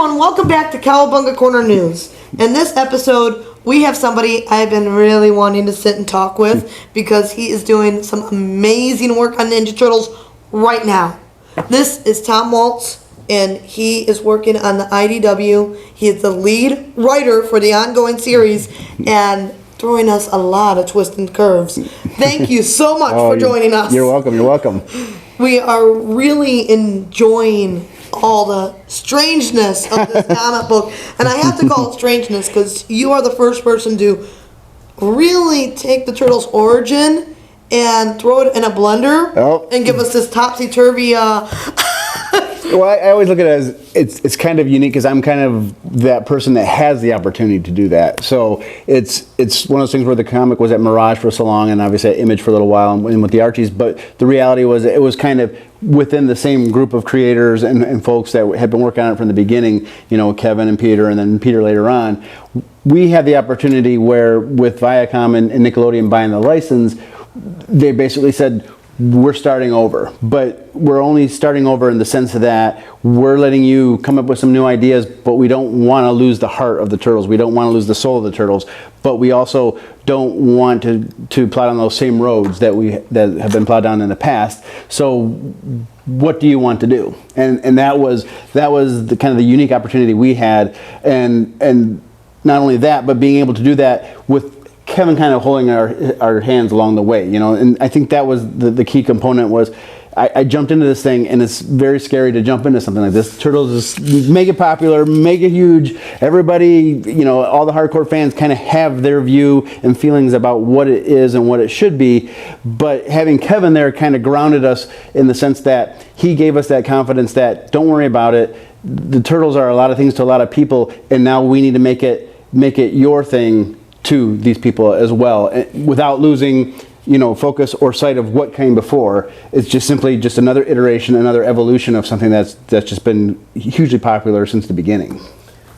everyone, welcome back to Cowabunga Corner News. In this episode, we have somebody I've been really wanting to sit and talk with because he is doing some amazing work on Ninja Turtles right now. This is Tom Waltz, and he is working on the IDW. He is the lead writer for the ongoing series and throwing us a lot of twists and curves. Thank you so much for joining us. You're welcome. You're welcome. We are really enjoying all the strangeness of this comic book. And I have to call it strangeness because you are the first person to really take the Turtles' origin and throw it in a blender and give us this topsy-turvy... Well, I always look at it as it's kind of unique because I'm kind of that person that has the opportunity to do that. So it's one of those things where the comic was at Mirage for so long and obviously at Image for a little while and with the Archies, but the reality was it was kind of within the same group of creators and folks that had been working on it from the beginning, you know, Kevin and Peter and then Peter later on. We had the opportunity where with Viacom and Nickelodeon buying the license, they basically said, we're starting over, but we're only starting over in the sense of that we're letting you come up with some new ideas, but we don't want to lose the heart of the Turtles. We don't want to lose the soul of the Turtles, but we also don't want to plod on those same roads that have been plowed down in the past. So what do you want to do? And that was the kind of the unique opportunity we had, and not only that, but being able to do that with Kevin kind of holding our hands along the way, you know, and I think that was the key component was I jumped into this thing, and it's very scary to jump into something like this. Turtles is mega popular, mega huge. Everybody, you know, all the hardcore fans kind of have their view and feelings about what it is and what it should be, but having Kevin there kind of grounded us in the sense that he gave us that confidence that don't worry about it. The Turtles are a lot of things to a lot of people, and now we need to make it your thing to these people as well, without losing, you know, focus or sight of what came before. It's just simply just another iteration, another evolution of something that's just been hugely popular since the beginning.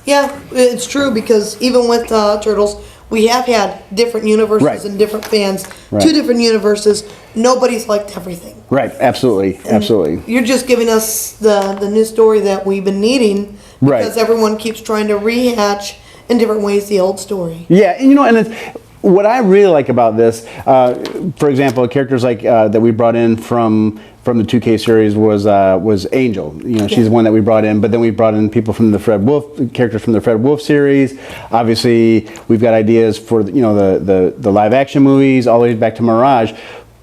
Yeah, it's true, because even with Turtles, we have had different universes and different fans, two different universes. Nobody's liked everything. Right, absolutely, absolutely. You're just giving us the new story that we've been needing, because everyone keeps trying to rehatch in different ways the old story. Yeah, and you know, and it's, what I really like about this, for example, characters like that we brought in from the 2K series was Angel. You know, she's the one that we brought in, but then we brought in people from the characters from the Fred Wolf series. Obviously, we've got ideas for, you know, the live action movies all the way back to Mirage.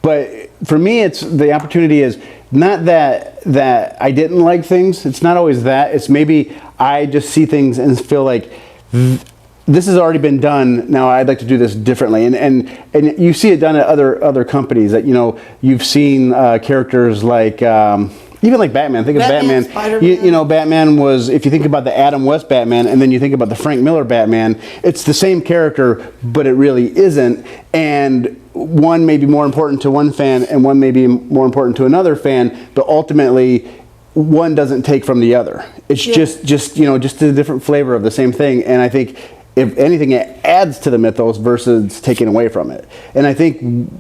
But for me, it's the opportunity is not that I didn't like things. It's not always that. It's maybe I just see things and feel like this has already been done. Now I'd like to do this differently, and you see it done at other companies. That, you know, you've seen characters like even like Batman. Think of Batman. You know, Batman was, if you think about the Adam West Batman, and then you think about the Frank Miller Batman, it's the same character, but it really isn't. And one may be more important to one fan, and one may be more important to another fan, but ultimately, one doesn't take from the other. It's just you know, just a different flavor of the same thing. And I think if anything, it adds to the mythos versus taking away from it. And I think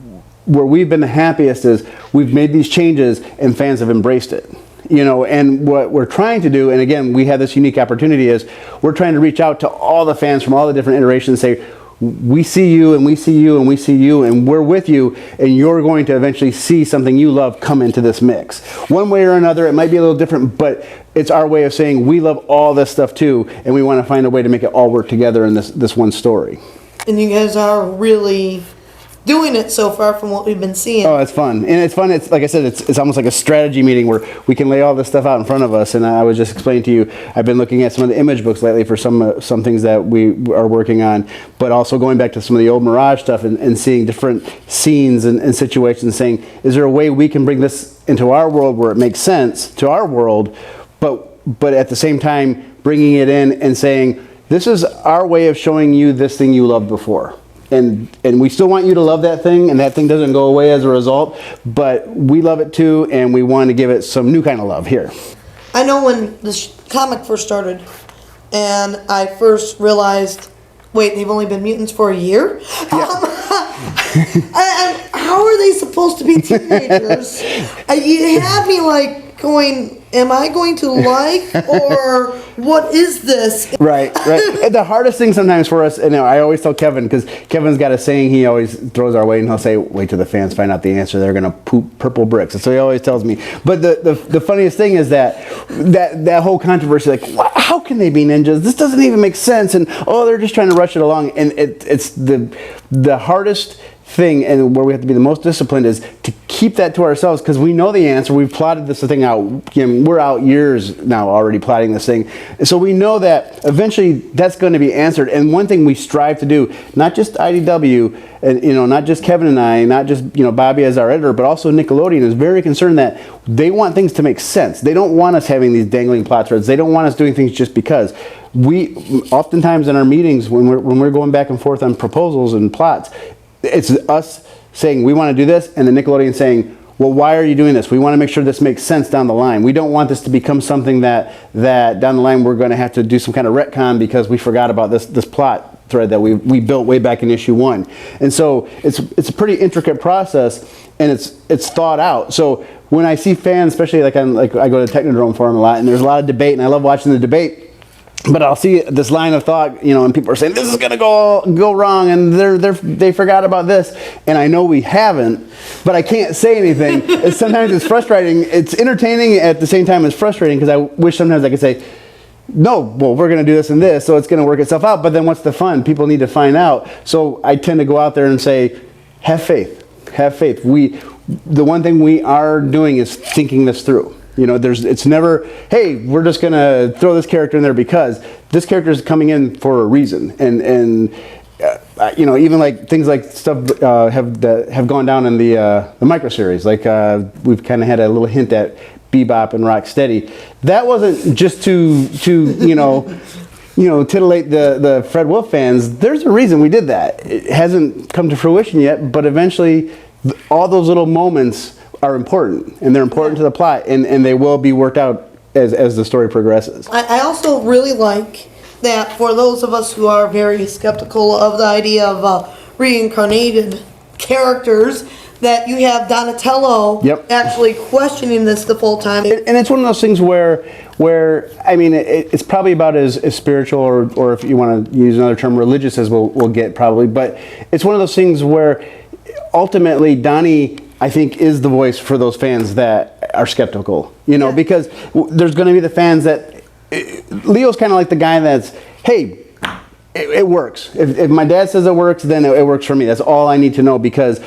where we've been the happiest is we've made these changes and fans have embraced it. You know, and what we're trying to do, and again, we have this unique opportunity, is we're trying to reach out to all the fans from all the different iterations and say, we see you, and we see you, and we see you, and we're with you, and you're going to eventually see something you love come into this mix. One way or another, it might be a little different, but it's our way of saying we love all this stuff too, and we want to find a way to make it all work together in this one story. And you guys are really doing it so far from what we've been seeing. Oh, it's fun. And it's fun. It's like I said, it's almost like a strategy meeting where we can lay all this stuff out in front of us. And I was just explaining to you, I've been looking at some of the image books lately for some things that we are working on, but also going back to some of the old Mirage stuff and seeing different scenes and situations, saying, is there a way we can bring this into our world where it makes sense to our world, but at the same time bringing it in and saying, this is our way of showing you this thing you loved before. And we still want you to love that thing, and that thing doesn't go away as a result, but we love it too, and we want to give it some new kind of love here. I know when this comic first started, and I first realized, wait, they've only been mutants for a year? Yeah. And how are they supposed to be teenagers? You had me like, going, am I going to like, or what is this? Right. And the hardest thing sometimes for us, and I always tell Kevin, because Kevin's got a saying he always throws our way, and he'll say, wait till the fans find out the answer, they're going to poop purple bricks. And so he always tells me. But the funniest thing is that whole controversy, like, how can they be ninjas? This doesn't even make sense. And, they're just trying to rush it along. And it's the hardest thing, and where we have to be the most disciplined, is to keep that to ourselves, because we know the answer. We've plotted this thing out. We're out years now already plotting this thing, and so we know that eventually that's going to be answered. And one thing we strive to do, not just IDW, and not just Kevin and I, not just Bobby as our editor, but also Nickelodeon is very concerned that they want things to make sense. They don't want us having these dangling plot threads. They don't want us doing things just because. We oftentimes in our meetings, when we're going back and forth on proposals and plots, it's us saying we want to do this, and the Nickelodeon saying, well, why are you doing this? We want to make sure this makes sense down the line. We don't want this to become something that down the line we're going to have to do some kind of retcon because we forgot about this plot thread that we built way back in issue 1. And so it's a pretty intricate process, and it's thought out. So when I see fans, especially I go to Technodrome Forum a lot, and there's a lot of debate, and I love watching the debate. But I'll see this line of thought, and people are saying this is going to go wrong, and they forgot about this, and I know we haven't, but I can't say anything. Sometimes it's frustrating. It's entertaining at the same time as frustrating, because I wish sometimes I could say, no, well, we're going to do this and this, so it's going to work itself out. But then what's the fun? People need to find out. So I tend to go out there and say, have faith. Have faith. The one thing we are doing is thinking this through. It's never, hey, we're just going to throw this character in there because this character is coming in for a reason. And even like things like stuff have gone down in the micro series. Like we've kind of had a little hint at Bebop and Rocksteady. That wasn't just to titillate the Fred Wolf fans. There's a reason we did that. It hasn't come to fruition yet, but eventually all those little moments are important, and they're important to the plot, and they will be worked out as the story progresses. I also really like that for those of us who are very skeptical of the idea of reincarnated characters, that you have Donatello actually questioning this the full time. And it's one of those things where I mean, it's probably about as spiritual, or if you want to use another term, religious as we'll get probably, but it's one of those things where ultimately Donnie, I think, is the voice for those fans that are skeptical, because there's going to be the fans that Leo's kind of like the guy that's, hey, it works. If my dad says it works, then it works for me. That's all I need to know because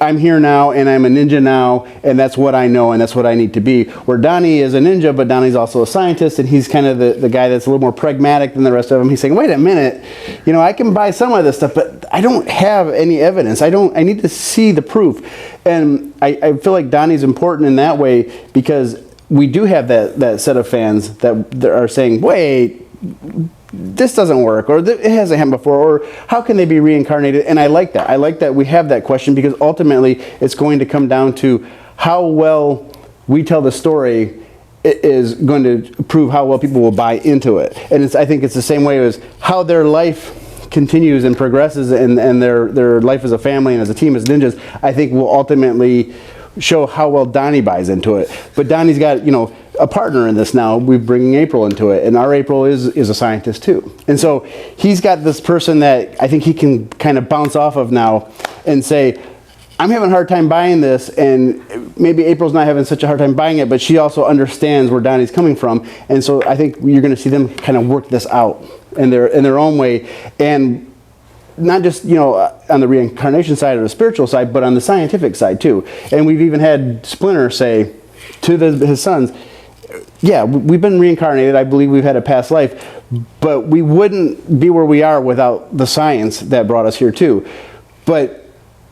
I'm here now and I'm a ninja now, and that's what I know and that's what I need to be. Where Donnie is a ninja, but Donnie's also a scientist, and he's kind of the guy that's a little more pragmatic than the rest of them. He's saying, wait a minute, I can buy some of this stuff, but I don't have any evidence. I need to see the proof. And I feel like Donnie's important in that way, because we do have that set of fans that are saying, wait, this doesn't work, or it hasn't happened before, or how can they be reincarnated? And I like that. I like that we have that question, because ultimately it's going to come down to how well we tell the story is going to prove how well people will buy into it. And I think it's the same way as how their life continues and progresses, and their life as a family and as a team as ninjas, I think will ultimately show how well Donnie buys into it. But Donnie's got, a partner in this now. We're bringing April into it, and our April is a scientist too. And so he's got this person that I think he can kind of bounce off of now and say, I'm having a hard time buying this, and maybe April's not having such a hard time buying it, but she also understands where Donnie's coming from. And so I think you're going to see them kind of work this out in their own way, and not just on the reincarnation side or the spiritual side, but on the scientific side too. And we've even had Splinter say to his sons, yeah, we've been reincarnated. I believe we've had a past life, but we wouldn't be where we are without the science that brought us here too. But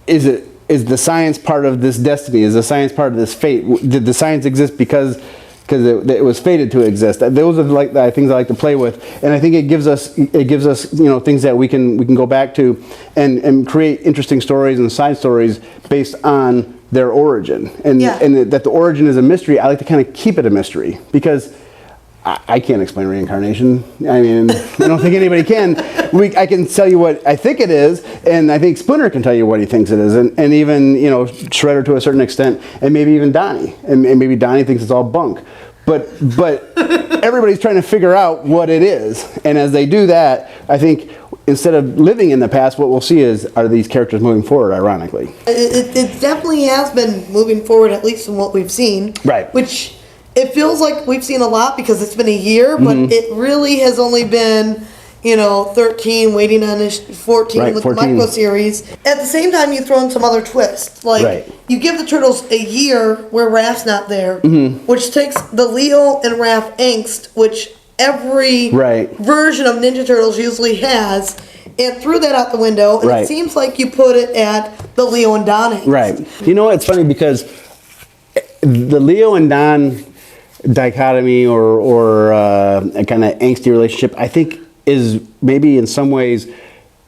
is the science part of this destiny? Is the science part of this fate? Did the science exist because it was fated to exist? Those are the things I like to play with, and I think it gives us things that we can go back to and create interesting stories and side stories based on their origin, and that the origin is a mystery. I like to kind of keep it a mystery, because I can't explain reincarnation. I mean, I don't think anybody can. I can tell you what I think it is, and I think Splinter can tell you what he thinks it is, and even, you know, Shredder to a certain extent, and maybe even Donnie, and maybe Donnie thinks it's all bunk. But everybody's trying to figure out what it is, and as they do that, I think instead of living in the past, what we'll see are these characters moving forward, ironically. It definitely has been moving forward, at least from what we've seen. Right. Which it feels like we've seen a lot because it's been a year, but it really has only been, 13 waiting on 14 right, with 14. the micro series. At the same time, you throw in some other twists. Like, you give the Turtles a year where Raph's not there, which takes the Leo and Raph angst, which every version of Ninja Turtles usually has, and threw that out the window, and it seems like you put it at the Leo and Don angst. Right. You know, it's funny because the Leo and Don dichotomy or a kind of angsty relationship, I think, is maybe in some ways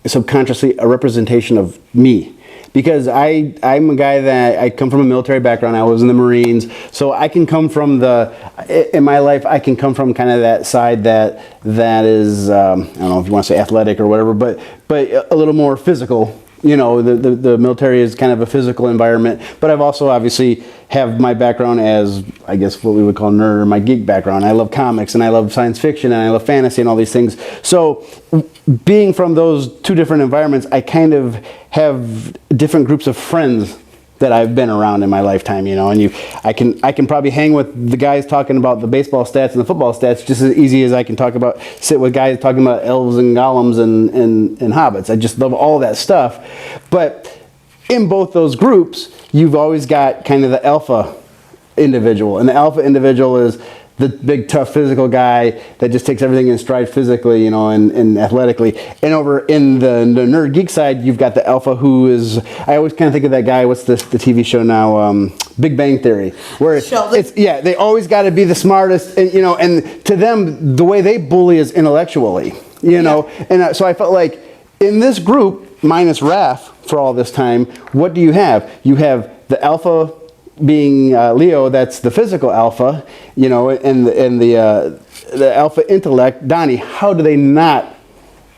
subconsciously a representation of me. Because I'm a guy that I come from a military background. I was in the Marines, so I can come from in my life, I can come from kind of that side that is I don't know if you want to say athletic or whatever, but a little more physical. You know, the military is kind of a physical environment, but I've also obviously have my background as, I guess, what we would call nerd, or my geek background. I love comics, and I love science fiction, and I love fantasy, and all these things. So being from those two different environments, I kind of have different groups of friends that I've been around in my lifetime, and I can probably hang with the guys talking about the baseball stats and the football stats just as easy as I can sit with guys talking about elves and golems and hobbits. I just love all that stuff. But in both those groups, you've always got kind of the alpha individual, and the alpha individual is the big, tough, physical guy that just takes everything in stride physically, and athletically. And over in the nerd geek side, you've got the alpha who is, I always kind of think of that guy, what's the TV show now, Big Bang Theory, where they always got to be the smartest, and and to them, the way they bully is intellectually, and so I felt like in this group, minus Raph for all this time, what do you have? You have the alpha being Leo, that's the physical alpha, and the alpha intellect, Donnie. How do they not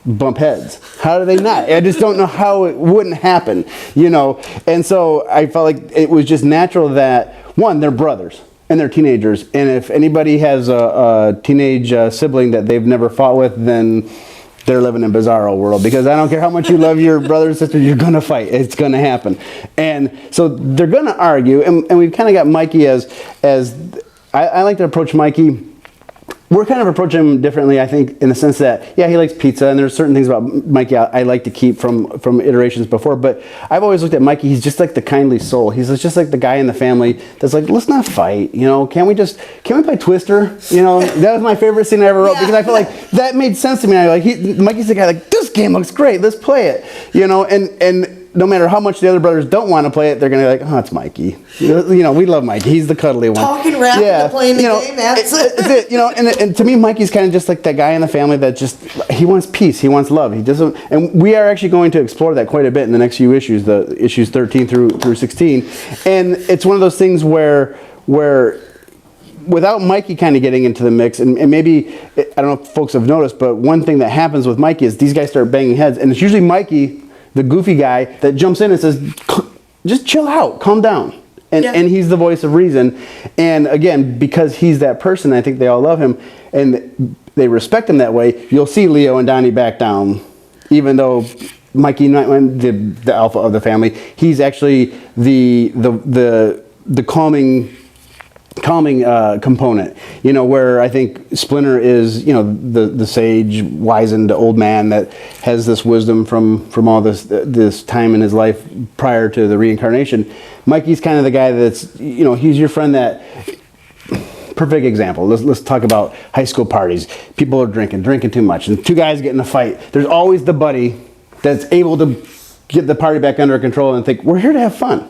bump heads? How do they not? I just don't know how it wouldn't happen, And so I felt like it was just natural that, one, they're brothers and they're teenagers, and if anybody has a teenage sibling that they've never fought with, then they're living in Bizarro world, because I don't care how much you love your brother and sister, you're going to fight. It's going to happen. And so they're going to argue, and we've kind of got Mikey as I like to approach Mikey. We're kind of approaching him differently, I think, in the sense that, he likes pizza, and there's certain things about Mikey I like to keep from iterations before, but I've always looked at Mikey, he's just like the kindly soul. He's just like the guy in the family that's like, let's not fight, can we play Twister? That was my favorite scene I ever wrote, because I felt like that made sense to me. Mikey's the guy like, this game looks great, let's play it, and no matter how much the other brothers don't want to play it, they're going to be like, oh, it's Mikey. We love Mikey. He's the cuddly one. Talking rap and playing the game, that's it. And to me, Mikey's kind of just like that guy in the family that he wants peace, he wants love. He doesn't, and we are actually going to explore that quite a bit in the next few issues, the issues 13 through 16. And it's one of those things where without Mikey kind of getting into the mix, and maybe, I don't know if folks have noticed, but one thing that happens with Mikey is these guys start banging heads, and it's usually Mikey, the goofy guy, that jumps in and says, just chill out, calm down. And he's the voice of reason. And again, because he's that person, I think they all love him, and they respect him that way. You'll see Leo and Donnie back down, even though Mikey, the alpha of the family, he's actually the calming component, where I think Splinter is, the sage, wizened old man that has this wisdom from all this time in his life prior to the reincarnation. Mikey's kind of the guy that's, he's your friend that, perfect example. Let's talk about high school parties. People are drinking too much, and two guys get in a fight. There's always the buddy that's able to get the party back under control and think, we're here to have fun.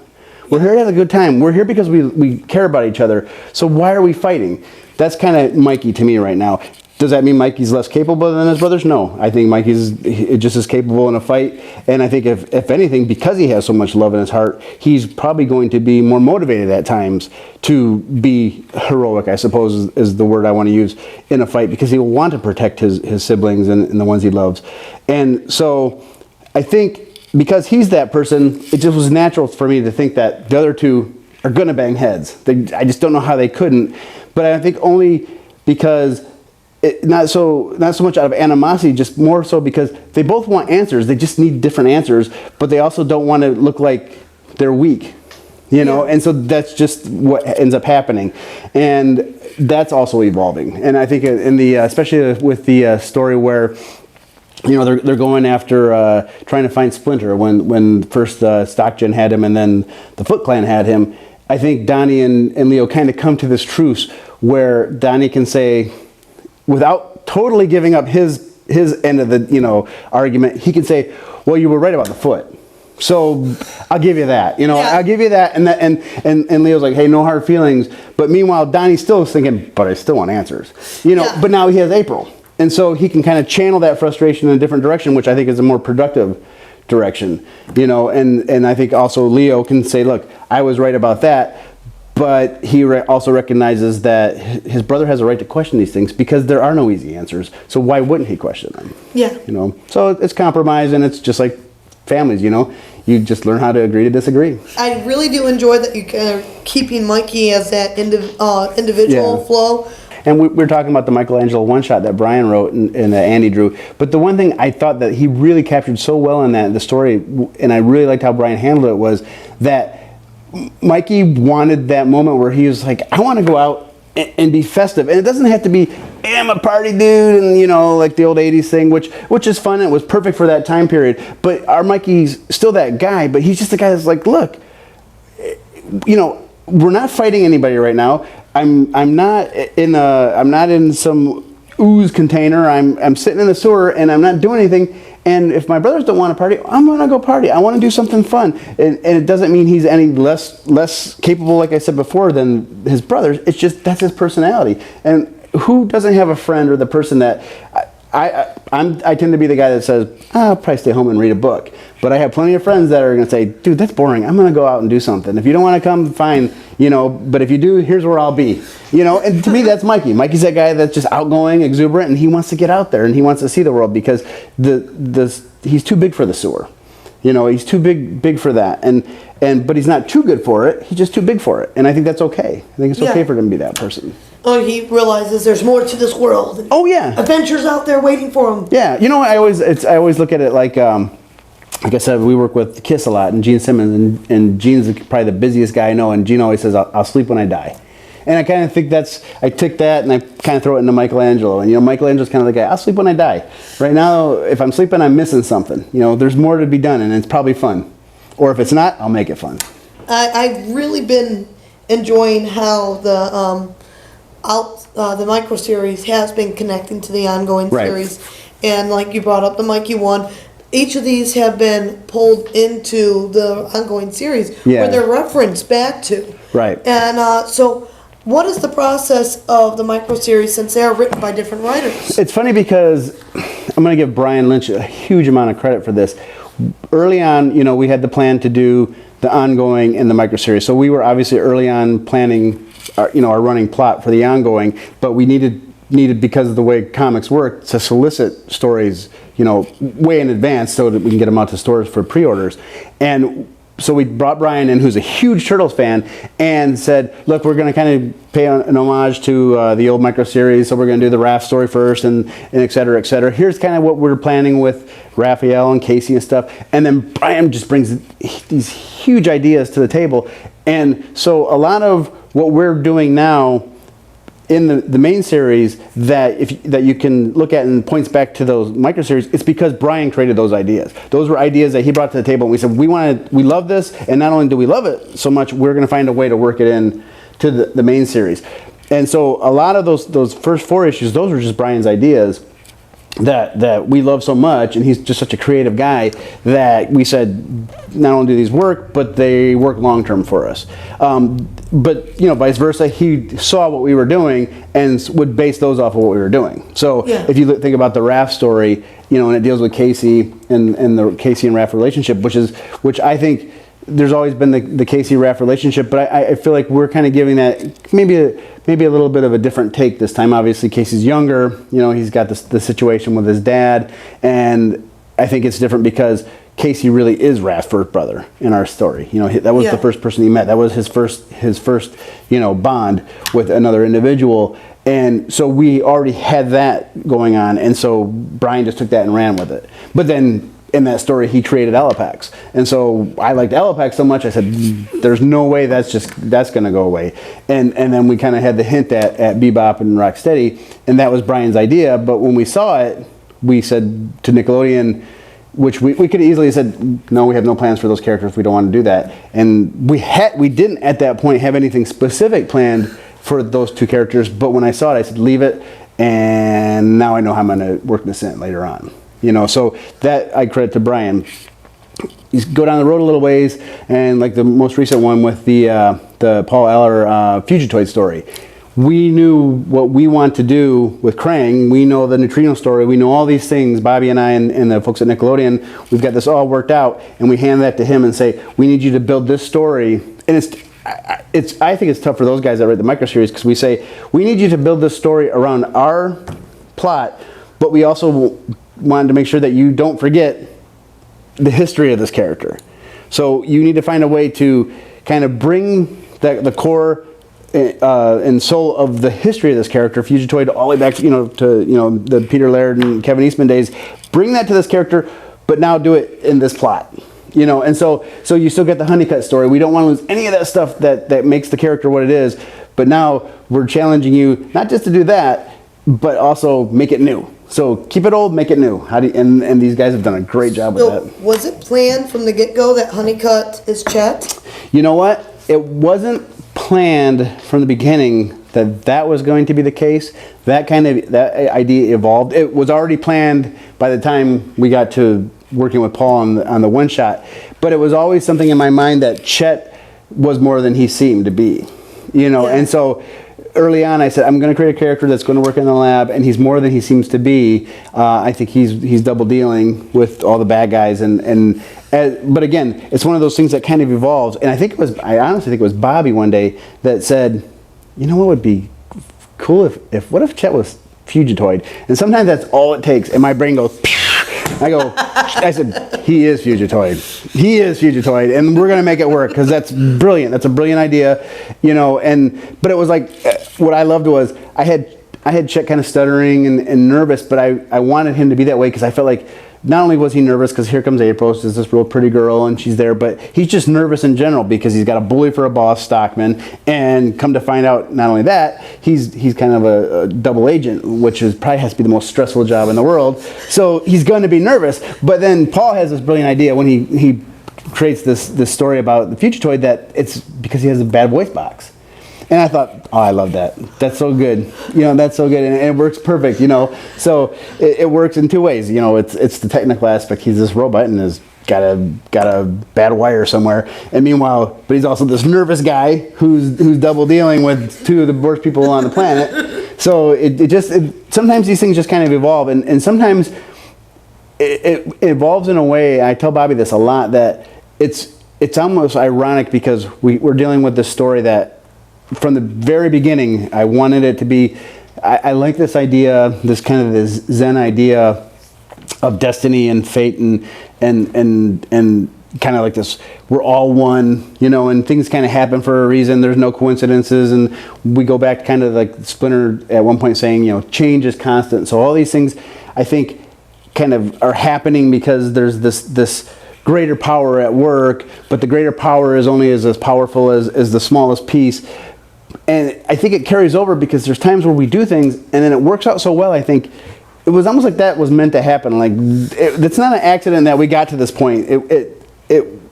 We're here to have a good time. We're here because we care about each other. So why are we fighting? That's kind of Mikey to me right now. Does that mean Mikey's less capable than his brothers? No. I think Mikey's just as capable in a fight. And I think if anything, because he has so much love in his heart, he's probably going to be more motivated at times to be heroic, I suppose is the word I want to use, in a fight, because he will want to protect his siblings and the ones he loves. And so I think because he's that person, it just was natural for me to think that the other two are going to bang heads. I just don't know how they couldn't. But I think only because... not so much out of animosity, just more so because they both want answers. They just need different answers, but they also don't want to look like they're weak, you know. And so that's just what ends up happening, and that's also evolving. And I think in the especially with the story where, you know, they're going after trying to find Splinter when first Stockgen had him and then the Foot Clan had him. I think Donnie and Leo kind of come to this truce where Donnie can say, without totally giving up his end of the, you know, argument, he can say, well, you were right about the foot, so I'll give you that, you know. I'll give you that. And Leo's like, hey, no hard feelings. But meanwhile, Donnie's still thinking, but I still want answers, you know. But now he has April, and so he can kind of channel that frustration in a different direction, which I think is a more productive direction, you know. And I think also Leo can say, look, I was right about that. But he also recognizes that his brother has a right to question these things because there are no easy answers. So why wouldn't he question them? Yeah. You know, so it's compromise, and it's just like families, you know. You just learn how to agree to disagree. I really do enjoy that you're keeping Mikey as that individual flow. And we're talking about the Michelangelo one-shot that Brian wrote and Andy drew. But the one thing I thought that he really captured so well in the story, and I really liked how Brian handled it, was that Mikey wanted that moment where he was like, I want to go out and be festive. And it doesn't have to be, hey, I'm a party dude, and, you know, like the old 80s thing, which is fun. And it was perfect for that time period. But our Mikey's still that guy, but he's just the guy that's like, look, you know, we're not fighting anybody right now. I'm not in some ooze container. I'm sitting in the sewer and I'm not doing anything. And if my brothers don't want to party, I'm going to go party. I want to do something fun. And it doesn't mean he's any less capable, like I said before, than his brothers. It's just that's his personality. And who doesn't have a friend or the person that... I tend to be the guy that says, I'll probably stay home and read a book. But I have plenty of friends that are going to say, dude, that's boring. I'm going to go out and do something. If you don't want to come, fine. You know, but if you do, here's where I'll be. You know, and to me, that's Mikey. Mikey's that guy that's just outgoing, exuberant, and he wants to get out there and he wants to see the world because he's too big for the sewer. You know, he's too big for that. But he's not too good for it. He's just too big for it. And I think that's okay. I think it's okay for him to be that person. Oh, he realizes there's more to this world. Oh, yeah. Adventures out there waiting for him. Yeah. You know, I always look at it like I said, we work with Kiss a lot and Gene Simmons, and Gene's probably the busiest guy I know, and Gene always says, I'll sleep when I die. And I kind of think I take that and I kind of throw it into Michelangelo. And, you know, Michelangelo's kind of the guy, I'll sleep when I die. Right now, if I'm sleeping, I'm missing something. You know, there's more to be done, and it's probably fun. Or if it's not, I'll make it fun. I've really been enjoying how the micro series has been connecting to the ongoing series. And like you brought up the Mikey one, each of these have been pulled into the ongoing series where they're referenced back to. Right. And so what is the process of the micro series since they are written by different writers? It's funny because I'm going to give Brian Lynch a huge amount of credit for this. Early on, you know, we had the plan to do the ongoing and the micro series. So we were obviously early on planning our running plot for the ongoing, but we needed because of the way comics work to solicit stories, you know, way in advance so that we can get them out to stores for pre-orders. And so we brought Brian in, who's a huge Turtles fan, and said, look, we're going to kind of pay an homage to the old micro series, so we're going to do the Raph story first, and et cetera, et cetera. Here's kind of what we're planning with Raphael and Casey and stuff. And then Brian just brings these huge ideas to the table. And so a lot of what we're doing now in the main series that you can look at and points back to those micro series, it's because Brian created those ideas. Those were ideas that he brought to the table, and we said we love this, and not only do we love it so much, we're going to find a way to work it in to the main series. And so a lot of those first 4 issues, those were just Brian's ideas. that we love so much, and he's just such a creative guy that we said not only do these work, but they work long term for us. But vice versa, he saw what we were doing and would base those off of what we were doing. So if you think about the Raph story, and it deals with Casey and the Casey and Raph relationship, which I think there's always been the Casey Raph relationship, but I feel like we're kind of giving that maybe a little bit of a different take this time. Obviously, Casey's younger. He's got the situation with his dad, and I think it's different because Casey really is Raph's first brother in our story. That was the first person he met. That was his first bond with another individual. And so we already had that going on, and so Brian just took that and ran with it. But then in that story, he created Elapax, and so I liked Elapax so much. I said, "There's no way that's going to go away." And then we kind of had the hint at Bebop and Rocksteady, and that was Brian's idea. But when we saw it, we said to Nickelodeon, which we could have easily said, "No, we have no plans for those characters. We don't want to do that." And we didn't at that point have anything specific planned for those two characters. But when I saw it, I said, "Leave it." And now I know how I'm going to work this in later on. So that I credit to Brian. You go down the road a little ways, and like the most recent one with the Paul Eller Fugitoid story. We knew what we want to do with Krang. We know the neutrino story. We know all these things. Bobby and I and the folks at Nickelodeon, we've got this all worked out, and we hand that to him and say, "We need you to build this story." And I think it's tough for those guys that write the microseries, because we say, "We need you to build this story around our plot, but we also wanted to make sure that you don't forget the history of this character. So you need to find a way to kind of bring the core and soul of the history of this character, Fugitoid, all the way back to the Peter Laird and Kevin Eastman days. Bring that to this character, but now do it in this plot." And so you still get the Honeycutt story. We don't want to lose any of that stuff that makes the character what it is, but now we're challenging you not just to do that, but also make it new. So keep it old, make it new. And these guys have done a great job with that. Was it planned from the get-go that Honeycutt is Chet? You know what? It wasn't planned from the beginning that was going to be the case. That idea evolved. It was already planned by the time we got to working with Paul on the one shot. But it was always something in my mind that Chet was more than he seemed to be. And so early on, I said, I'm going to create a character that's going to work in the lab, and he's more than he seems to be. I think he's double dealing with all the bad guys, but again, it's one of those things that kind of evolves. And I honestly think it was Bobby one day that said, what would be cool what if Chet was Fugitoid? And sometimes that's all it takes, and my brain goes, Pew! I said, he is Fugitoid. He is Fugitoid, and we're going to make it work, because that's brilliant. That's a brilliant idea, but it was like, what I loved was, I had Chet kind of stuttering and nervous, but I wanted him to be that way, because I felt like not only was he nervous because here comes April, she's this real pretty girl and she's there, but he's just nervous in general because he's got a bully for a boss, Stockman, and come to find out, not only that, he's kind of a double agent, which probably has to be the most stressful job in the world. So he's going to be nervous, but then Paul has this brilliant idea when he creates this story about the Fugitoid, that it's because he has a bad voice box. And I thought, oh, I love that. That's so good. That's so good. And it works perfect, So it works in two ways. It's the technical aspect. He's this robot and has got a bad wire somewhere. And meanwhile, but he's also this nervous guy who's double dealing with two of the worst people on the planet. So sometimes these things just kind of evolve. And sometimes it evolves in a way, I tell Bobby this a lot, that it's almost ironic, because we're dealing with this story that from the very beginning, I wanted it to be, I like this idea, this Zen idea of destiny and fate and kind of like this, we're all one, and things kind of happen for a reason. There's no coincidences, and we go back to kind of like Splinter at one point saying, change is constant. So all these things, I think, kind of are happening because there's this greater power at work, but the greater power is only as powerful as the smallest piece. And I think it carries over because there's times where we do things and then it works out so well. I think it was almost like that was meant to happen. Like it's not an accident that we got to this point.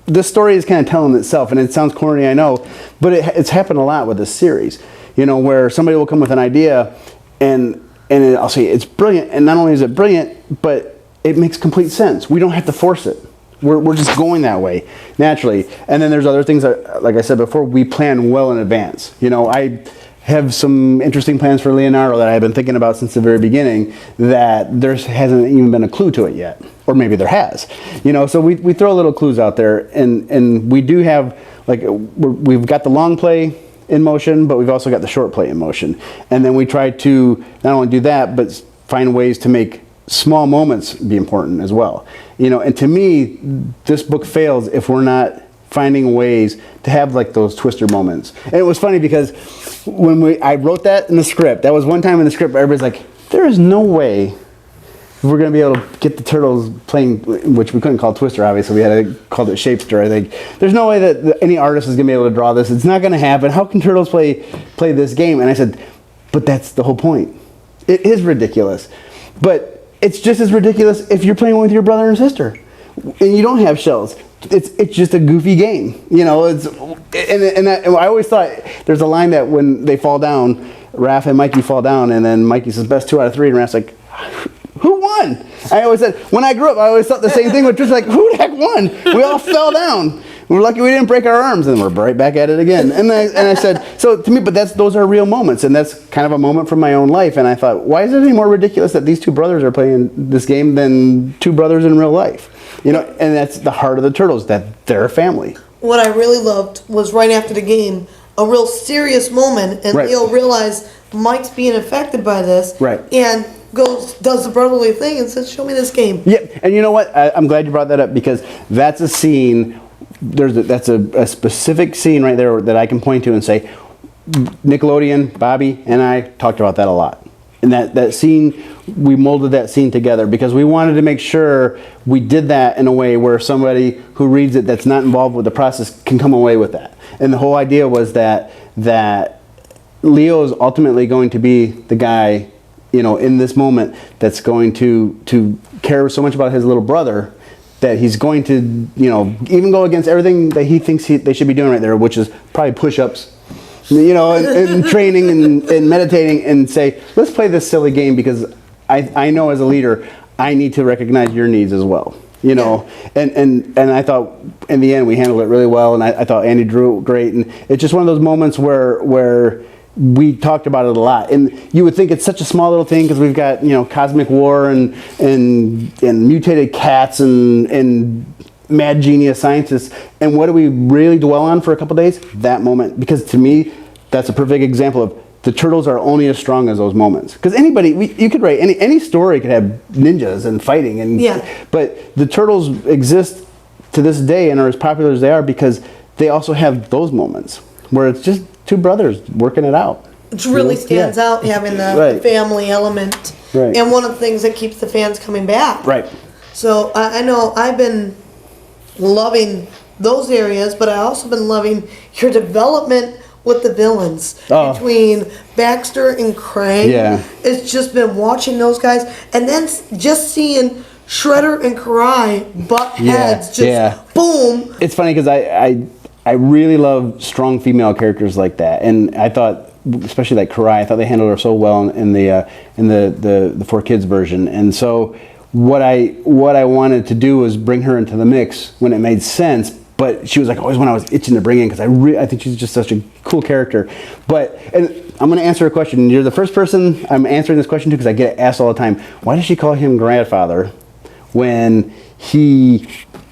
This story is kind of telling itself, and it sounds corny, I know, but it's happened a lot with this series. Where somebody will come with an idea and and I'll say it's brilliant, and not only is it brilliant, but it makes complete sense. We don't have to force it. We're just going that way naturally. And then there's other things that, like I said before, we plan well in advance. You know, I have some interesting plans for Leonardo that I've been thinking about since the very beginning that there hasn't even been a clue to it yet, or maybe there has. You know, so we throw little clues out there, and we do have, like, we've got the long play in motion, but we've also got the short play in motion. And then we try to not only do that, but find ways to make small moments be important as well. You know, and to me, this book fails if we're not finding ways to have like those twister moments. And it was funny because when I wrote that in the script, that was one time in the script, everybody's like, there is no way we're going to be able to get the turtles playing, which we couldn't call Twister, obviously. We had to call it Shapester, I think. There's no way that any artist is going to be able to draw this. It's not going to happen. How can turtles play this game? And I said, but that's the whole point. It is ridiculous. But it's just as ridiculous if you're playing with your brother and sister and you don't have shells. It's just a goofy game, you know. And I always thought there's a line that when they fall down, Raph and Mikey fall down, and then Mikey says best 2 out of 3, and Raph's like, who won? I always said, when I grew up, I always thought the same thing, but just like, who the heck won? We all fell down. We're lucky we didn't break our arms, and we're right back at it again. And I said, so to me, but those are real moments, and that's kind of a moment from my own life. And I thought, why is it any more ridiculous that these two brothers are playing this game than two brothers in real life? You know, and that's the heart of the Turtles, that they're a family. What I really loved was right after the game, a real serious moment, and Leo realized Mike's being affected by this, and does the brotherly thing and says, show me this game. Yep, and you know what? I'm glad you brought that up, because that's a scene, that's a specific scene right there that I can point to and say, Nickelodeon, Bobby, and I talked about that a lot. And that scene, we molded that scene together because we wanted to make sure we did that in a way where somebody who reads it that's not involved with the process can come away with that. And the whole idea was that Leo is ultimately going to be the guy, you know, in this moment that's going to care so much about his little brother that he's going to, you know, even go against everything that he thinks they should be doing right there, which is probably push-ups, you know, and training and meditating, and say, let's play this silly game because I know as a leader, I need to recognize your needs as well, you know. And I thought in the end we handled it really well, and I thought Andy drew great, and it's just one of those moments where we talked about it a lot. And you would think it's such a small little thing because we've got, you know, cosmic war and mutated cats and mad genius scientists, and what do we really dwell on for a couple days? That moment, because to me that's a perfect example of the Turtles are only as strong as those moments. Because you could write any story could have ninjas and fighting, and but the Turtles exist to this day and are as popular as they are because they also have those moments where it's just two brothers working it out. It really stands out having the family element, and one of the things that keeps the fans coming back. So I know I've been loving those areas, but I also been loving your development with the villains between Baxter and Krang. It's just been watching those guys, and then just seeing Shredder and Karai butt heads, boom. It's funny because I really love strong female characters like that, and I thought, especially like Karai, I thought they handled her so well in the 4Kids version, and so. What I wanted to do was bring her into the mix when it made sense, but she was like always one I was itching to bring in because I think she's just such a cool character. And I'm going to answer a question. You're the first person I'm answering this question to because I get it asked all the time. Why does she call him grandfather when he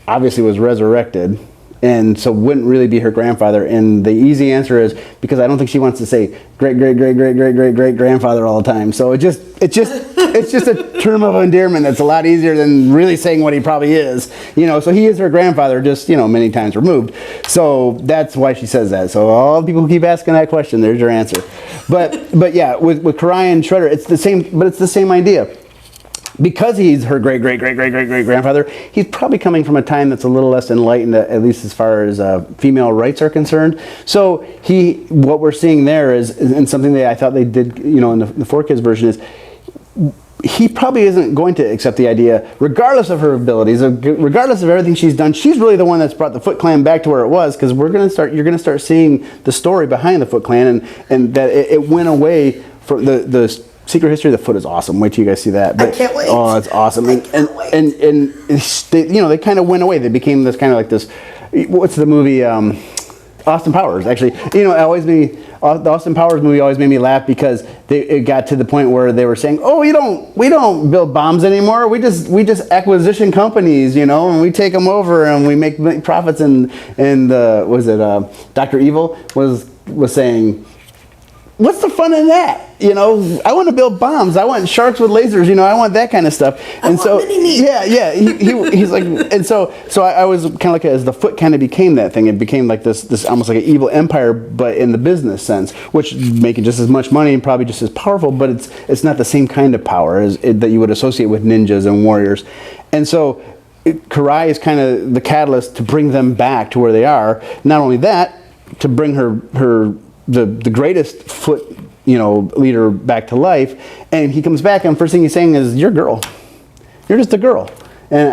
obviously was resurrected and so wouldn't really be her grandfather? And the easy answer is because I don't think she wants to say great grandfather all the time. So it's just a term of endearment that's a lot easier than really saying what he probably is. You know, so he is her grandfather, just, you know, many times removed. So that's why she says that. So all the people who keep asking that question, there's your answer. But yeah, with Karai and Shredder, it's the same, but it's the same idea. Because he's her great grandfather, he's probably coming from a time that's a little less enlightened, at least as far as female rights are concerned. So what we're seeing there is, and something that I thought they did, you know, in the 4Kids version is, he probably isn't going to accept the idea, regardless of her abilities, regardless of everything she's done. She's really the one that's brought the Foot Clan back to where it was, because you're going to start seeing the story behind the Foot Clan, and that it went away from the Secret History of the Foot is awesome. Wait till you guys see that. But, I can't wait. Oh, it's awesome. And they, you know, they kind of went away. They became this kind of like this. What's the movie? Austin Powers. Actually, you know, the Austin Powers movie always made me laugh because it got to the point where they were saying, "Oh, we don't build bombs anymore. We just acquisition companies, you know, and we take them over and we make profits." And was it Dr. Evil was saying, "What's the fun in that? You know, I want to build bombs. I want sharks with lasers. You know, I want that kind of stuff." And so, yeah, he's like, and so I was kind of like, as the Foot kind of became that thing, it became like this almost like an evil empire, but in the business sense, which making just as much money and probably just as powerful, but it's not the same kind of power that you would associate with ninjas and warriors. And so Karai is kind of the catalyst to bring them back to where they are. Not only that, to bring the greatest Foot, you know, leader back to life, and he comes back and first thing he's saying is, "You're a girl. You're just a girl," and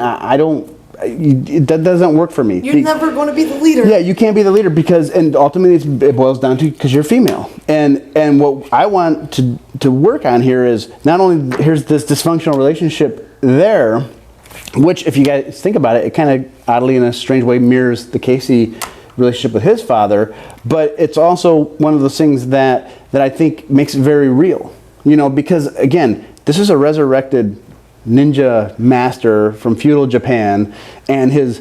that doesn't work for me. You're never going to be the leader. Yeah, you can't be the leader because, and ultimately it boils down to because you're female, and what I want to work on here is not only here's this dysfunctional relationship there, which if you guys think about it, it kind of oddly in a strange way mirrors the Casey relationship with his father, but it's also one of those things that I think makes it very real, you know, because again, this is a resurrected ninja master from feudal Japan, and his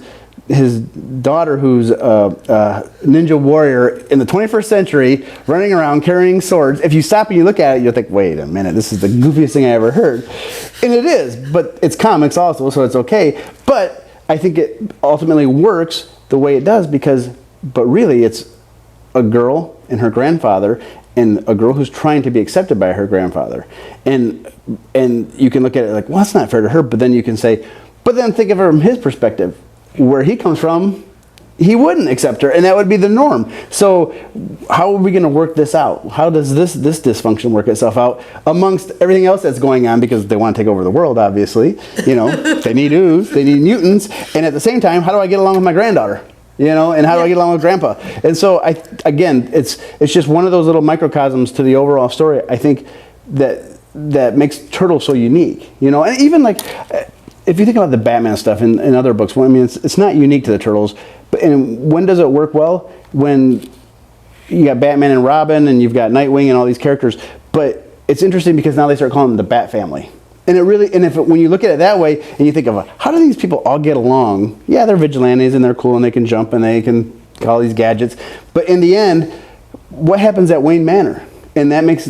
daughter, who's a ninja warrior in the 21st century, running around carrying swords. If you stop and you look at it, you'll think, wait a minute, this is the goofiest thing I ever heard. And it is, but it's comics also, so it's okay. But I think it ultimately works the way it does but really it's a girl and her grandfather, and a girl who's trying to be accepted by her grandfather. And you can look at it like, well, that's not fair to her, but then you can say, but then think of it from his perspective. Where he comes from, he wouldn't accept her, and that would be the norm. So how are we going to work this out? How does this dysfunction work itself out amongst everything else that's going on? Because they want to take over the world, obviously. You know, they need ooze, they need mutants, and at the same time, how do I get along with my granddaughter? You know, and how do I get along with Grandpa? And so it's just one of those little microcosms to the overall story. I think that makes Turtles so unique. You know, and even like if you think about the Batman stuff in other books, well, I mean, it's not unique to the Turtles. And when does it work well? When you got Batman and Robin, and you've got Nightwing and all these characters. But it's interesting because now they start calling them the Bat Family. And when you look at it that way, and you think of how do these people all get along? Yeah, they're vigilantes and they're cool and they can jump and they can call these gadgets. But in the end, what happens at Wayne Manor? And that makes,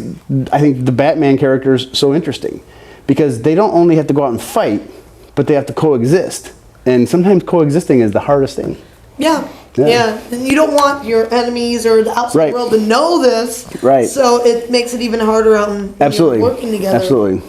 I think, the Batman characters so interesting because they don't only have to go out and fight, but they have to coexist. And sometimes coexisting is the hardest thing. Yeah. And you don't want your enemies or the outside world to know this. Right. So it makes it even harder out in working together. Absolutely.